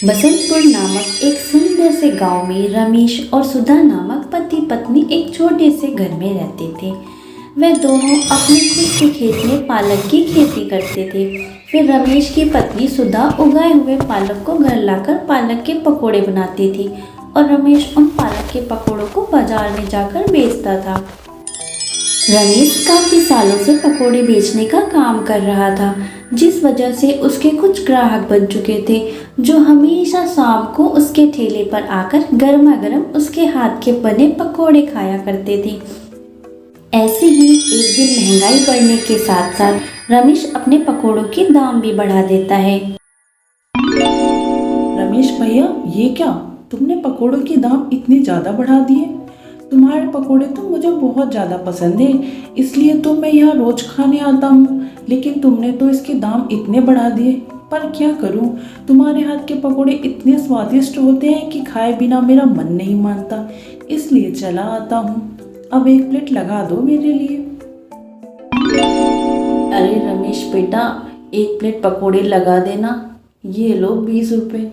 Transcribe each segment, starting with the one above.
बसंतपुर नामक एक सुंदर से गांव में रमेश और सुधा नामक पति पत्नी एक छोटे से घर में रहते थे। वे दोनों अपने खुद के खेत में पालक की खेती करते थे। फिर रमेश की पत्नी सुधा उगाए हुए पालक को घर लाकर पालक के पकोड़े बनाती थी और रमेश उन पालक के पकोड़ों को बाजार में जाकर बेचता था। रमेश काफी सालों से पकोड़े बेचने का काम कर रहा था, जिस वजह से उसके कुछ ग्राहक बन चुके थे जो हमेशा शाम को उसके ठेले पर आकर गर्मा गर्म उसके हाथ के बने पकोड़े खाया करते थे। ऐसे ही एक दिन महंगाई बढ़ने के साथ साथ रमेश अपने पकोड़ों के दाम भी बढ़ा देता है। रमेश भैया, ये क्या तुमने पकोड़ों के दाम इतने ज़्यादा बढ़ा दिए? तुम्हारे पकोड़े तो मुझे बहुत ज़्यादा पसंद है, इसलिए तो मैं यहाँ रोज खाने आता हूँ, लेकिन तुमने तो इसके दाम इतने बढ़ा दिए। पर क्या करूँ, तुम्हारे हाथ के पकोड़े इतने स्वादिष्ट होते हैं कि खाए बिना मेरा मन नहीं मानता, इसलिए चला आता हूँ। अब एक प्लेट लगा दो मेरे लिए। अरे रमेश बेटा, एक प्लेट पकोड़े लगा देना, ये लो 20 रुपए।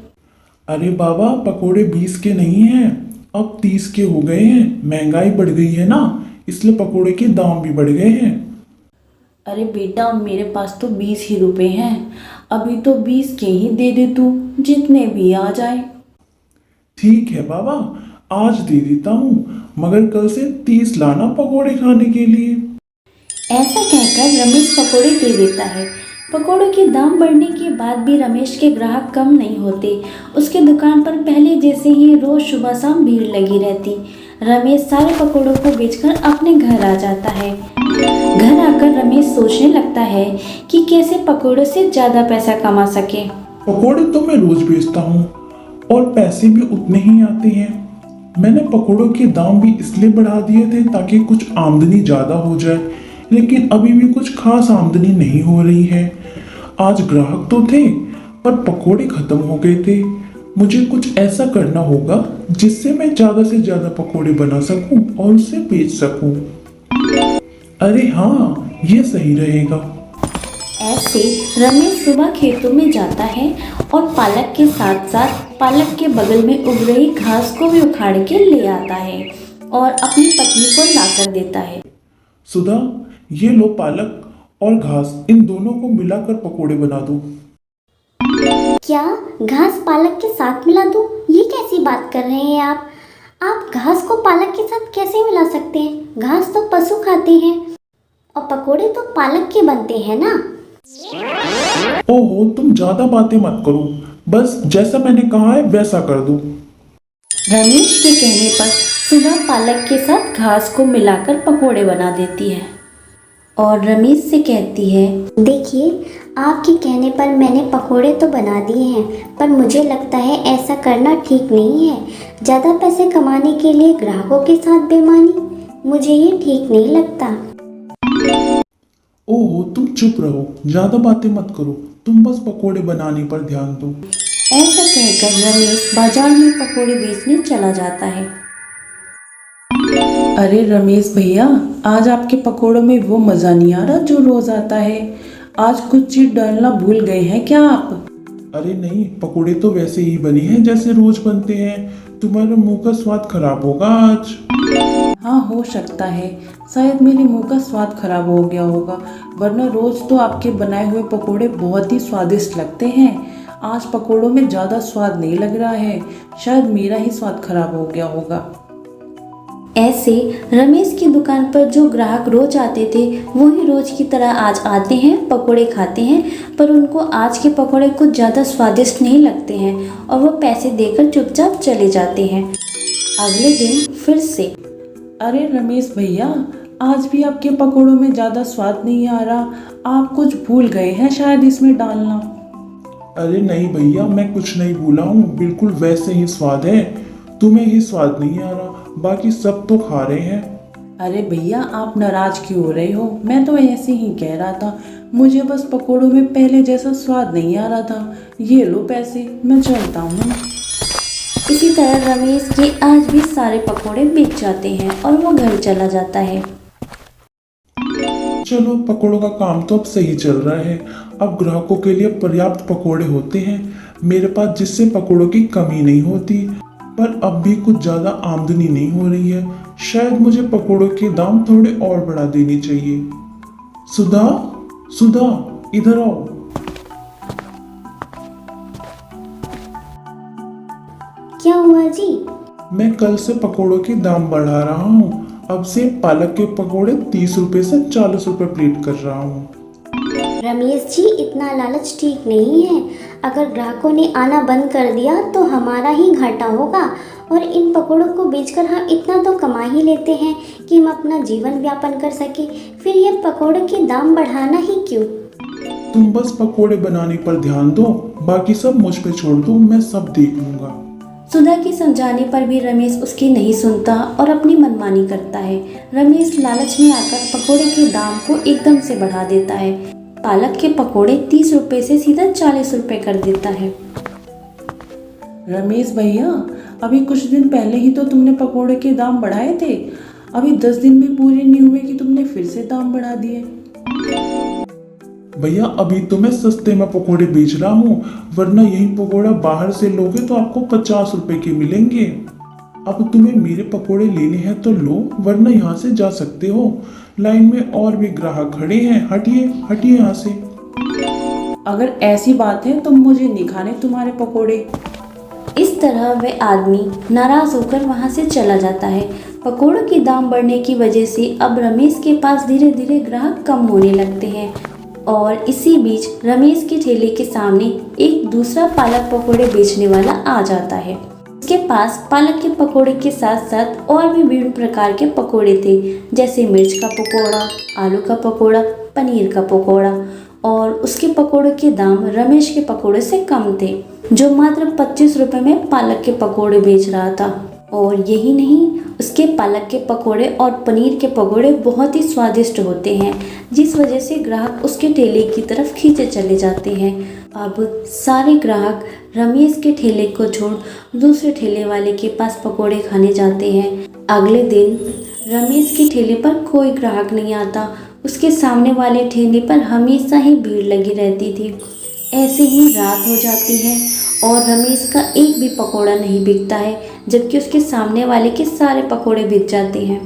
अरे बाबा, पकोड़े 20 के नहीं हैं, अब 30 के हो गए हैं। महंगाई बढ़ गई है ना, इसलिए पकोड़े के दाम भी बढ़ गए हैं। अरे बेटा, मेरे पास तो 20 ही रुपए हैं, अभी तो 20 के ही दे दे तू, जितने भी आ जाए। ठीक है बाबा, आज दे देता हूँ, मगर कल से 30 लाना पकोड़े खाने के लिए। ऐसा कहकर रमेश पकोड़े दे देता है। पकोड़ों के दाम बढ़ने के बाद भी रमेश के ग्राहक कम नहीं होते। उसके दुकान पर पहले जैसे ही रोज सुबह शाम भीड़ लगी रहती। रमेश सारे पकोड़ों को बेचकर अपने घर आ जाता है। घर आकर रमेश सोचने लगता है कि कैसे पकोड़ों से ज़्यादा पैसा कमा सके। पकोड़े तो मैं रोज बेचता हूँ और पैसे भी उतने ही आते हैं। मैंने पकोड़ों के दाम भी इसलिए बढ़ा दिए थे ताकि कुछ आमदनी ज़्यादा हो जाए, लेकिन अभी भी कुछ खास आमदनी नहीं हो रही है। आज ग्राहक तो थे पर पकोड़े खत्म हो गए थे। मुझे कुछ ऐसा करना होगा जिससे मैं ज़्यादा से ज़्यादा पकोड़े बना सकूं और उसे बेच सकूं। अरे हाँ, ये सही रहेगा। ऐसे रमेश सुबह खेतों में जाता है और पालक के साथ साथ पालक के बगल में उग रही घास को भी उखाड़ के ले आता है और अपनी पत्नी को लाकर देता है। सुधा, ये लो पालक और घास, इन दोनों को मिलाकर पकोड़े बना दो। क्या घास पालक के साथ मिला दूं? ये कैसी बात कर रहे हैं आप? आप घास को पालक के साथ कैसे मिला सकते हैं? घास तो पशु खाते हैं और पकोड़े तो पालक के बनते हैं ना। ओहो, तुम ज्यादा बातें मत करो, बस जैसा मैंने कहा है वैसा कर दो। रमेश के कहने पर सुधा पालक के साथ घास को मिलाकर पकोड़े बना देती है और रमेश से कहती है, देखिए, आपके कहने पर मैंने पकोड़े तो बना दिए हैं, पर मुझे लगता है ऐसा करना ठीक नहीं है। ज़्यादा पैसे कमाने के लिए ग्राहकों के साथ बेईमानी, मुझे ये ठीक नहीं लगता। ओहो, तुम चुप रहो, ज्यादा बातें मत करो, तुम बस पकोड़े बनाने पर ध्यान दो। ऐसा कहकर रमेश बाजार में पकोड़े बेचने चला जाता है। अरे रमेश भैया, आज आपके पकोड़ों में वो मज़ा नहीं आ रहा जो रोज़ आता है। आज कुछ चीज़ डालना भूल गए हैं क्या आप? अरे नहीं, पकोड़े तो वैसे ही बने हैं जैसे रोज बनते हैं। तुम्हारे मुंह का स्वाद खराब होगा आज। हाँ, हो सकता है, शायद मेरे मुंह का स्वाद खराब हो गया होगा, वरना रोज़ तो आपके बनाए हुए पकोड़े बहुत ही स्वादिष्ट लगते हैं। आज पकोड़ों में ज़्यादा स्वाद नहीं लग रहा है, शायद मेरा ही स्वाद खराब हो गया होगा। ऐसे रमेश की दुकान पर जो ग्राहक रोज आते थे वही रोज की तरह आज आते हैं, पकोड़े खाते हैं, पर उनको आज के पकोड़े कुछ ज़्यादा स्वादिष्ट नहीं लगते हैं और वो पैसे देकर चुपचाप चले जाते हैं। अगले दिन फिर से, अरे रमेश भैया, आज भी आपके पकोड़ों में ज़्यादा स्वाद नहीं आ रहा, आप कुछ भूल गए हैं शायद इसमें डालना। अरे नहीं भैया, मैं कुछ नहीं भूला हूँ, बिल्कुल वैसे ही स्वाद है। तुम्हें ही स्वाद नहीं आ रहा, बाकी सब तो खा रहे हैं। अरे भैया, आप नाराज क्यों हो रहे हो? मैं तो ऐसे ही कह रहा था, मुझे बस पकोड़ों में पहले जैसा स्वाद नहीं आ रहा था। ये लो पैसे, मैं चलता हूँ। इसी तरह रमेश के आज भी सारे पकोड़े बिक जाते हैं और वो घर चला जाता है। चलो, पकोड़ों का काम तो अब सही चल रहा है। अब ग्राहकों के लिए पर्याप्त पकोड़े होते हैं मेरे पास, जिससे पकोड़ों की कमी नहीं होती। पर अब भी कुछ ज़्यादा आमदनी नहीं हो रही है। शायद मुझे पकोड़ों के दाम थोड़े और बढ़ा देने चाहिए। सुधा, सुधा, इधर आओ। क्या हुआ जी? मैं कल से पकोड़ों के दाम बढ़ा रहा हूँ। अब से पालक के पकोड़े 30 रुपए से 40 रुपए प्लेट कर रहा हूँ। रमेश जी, इतना लालच ठीक नहीं है। अगर ग्राहकों ने आना बंद कर दिया तो हमारा ही घाटा होगा, और इन पकौड़ों को बेचकर हम इतना तो कमा ही लेते हैं कि हम अपना जीवन व्यापन कर सके। फिर ये पकौड़े के दाम बढ़ाना ही क्यों? तुम बस पकोड़े बनाने पर ध्यान दो, बाकी सब मुझ पे छोड़ दो, मैं सब देख लूंगा। सुधा के समझाने पर भी रमेश उसकी नहीं सुनता और अपनी मनमानी करता है। रमेश लालच में आकर पकोड़े के दाम को एकदम से बढ़ा देता है। पालक के पकोड़े 30 रुपए से सीधा 40 रुपए कर देता है। रमेश भैया, अभी कुछ दिन पहले ही तो तुमने पकोड़े के दाम बढ़ाए थे। अभी 10 दिन भी पूरे नहीं हुए कि तुमने फिर से दाम बढ़ा दिए। भैया, अभी तो मैं सस्ते में पकोड़े बेच रहा हूँ, वरना यही पकोड़ा बाहर से लोगे तो आपको 50 रुपए के मिलेंगे। अब तुम्हें मेरे पकोड़े लेने हैं तो लो, वरना यहाँ से जा सकते हो। लाइन में और भी ग्राहक खड़े हैं, हटिए हटिए यहाँ से। अगर ऐसी बात है तो मुझे नहीं खाने तुम्हारे पकोड़े। इस तरह वह आदमी नाराज होकर वहां से चला जाता है। पकोड़ों के दाम बढ़ने की वजह से अब रमेश के पास धीरे धीरे ग्राहक कम होने लगते हैं, और इसी बीच रमेश के ठेले के सामने एक दूसरा पालक पकोड़े बेचने वाला आ जाता है। उसके पास पालक के पकोड़े के साथ साथ और भी विभिन्न प्रकार के पकोड़े थे, जैसे मिर्च का पकोड़ा, आलू का पकोड़ा, पनीर का पकोड़ा। और उसके पकोड़े के दाम रमेश के पकोड़े से कम थे, जो मात्र 25 रुपए में पालक के पकोड़े बेच रहा था। और यही नहीं, उसके पालक के पकोड़े और पनीर के पकोड़े बहुत ही स्वादिष्ट होते हैं, जिस वजह से ग्राहक उसके ठेले की तरफ खींचे चले जाते हैं। अब सारे ग्राहक रमेश के ठेले को छोड़ दूसरे ठेले वाले के पास पकोड़े खाने जाते हैं। अगले दिन रमेश के ठेले पर कोई ग्राहक नहीं आता। उसके सामने वाले ठेले पर हमेशा ही भीड़ लगी रहती थी। ऐसे ही रात हो जाती है और रमेश का एक भी पकोड़ा नहीं बिकता है, जबकि उसके सामने वाले के सारे पकोड़े बिक जाते हैं।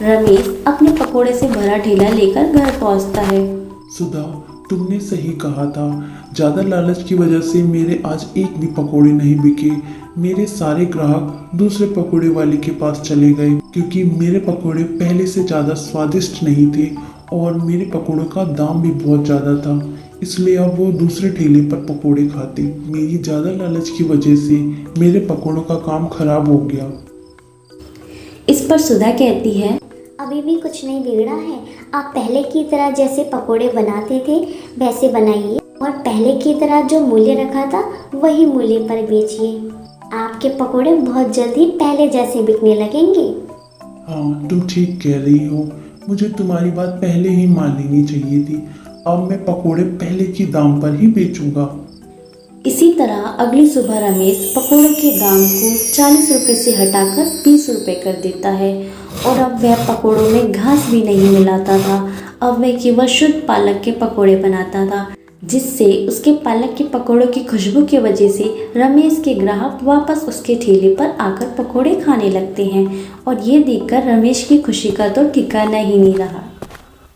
रमेश अपने पकोड़े से भरा ठेला लेकर घर पहुंचता है। सुधा, तुमने सही कहा था। ज़्यादा लालच की वजह से मेरे आज एक भी पकोड़े नहीं बिके। मेरे सारे ग्राहक दूसरे पकोड़े वाले के पास चले गए, क्योंकि मेरे पकोड़े पहले से ज़्यादा स्वादिष्ट नहीं थे और मेरे पकोड़ों का दाम भी बहुत ज़्यादा था। इसलिए अब वो दूसरे ठेले पर पकोड़े खाते। मेरी ज़्यादा लालच की वजह से मेरे पकोड़ों का काम खराब हो गया। इस पर सुधा कहती है, अभी भी कुछ नहीं बिगड़ा है। आप पहले की तरह जैसे पकोड़े बनाते थे वैसे बनाइए, और पहले की तरह जो मूल्य रखा था वही मूल्य पर बेचिए। आपके पकोड़े बहुत जल्दी पहले जैसे बिकने लगेंगे। हाँ, तुम ठीक कह रही हो। मुझे तुम्हारी बात पहले ही मान लेनी चाहिए थी। अब मैं पकोड़े पहले के दाम पर ही बेचूंगा। इसी तरह अगली सुबह रमेश पकोड़े के दाम को 40 रुपए से हटाकर 20 रुपए कर देता है, और अब वह पकोड़ों में घास भी नहीं मिलाता था। अब वह केवल शुद्ध पालक के पकोड़े बनाता था, जिससे उसके पालक के पकोड़ों की खुशबू की वजह से रमेश के ग्राहक वापस उसके ठेले पर आकर पकोड़े खाने लगते हैं। और ये देखकर रमेश की खुशी का तो ठिकाना ही नहीं रहा।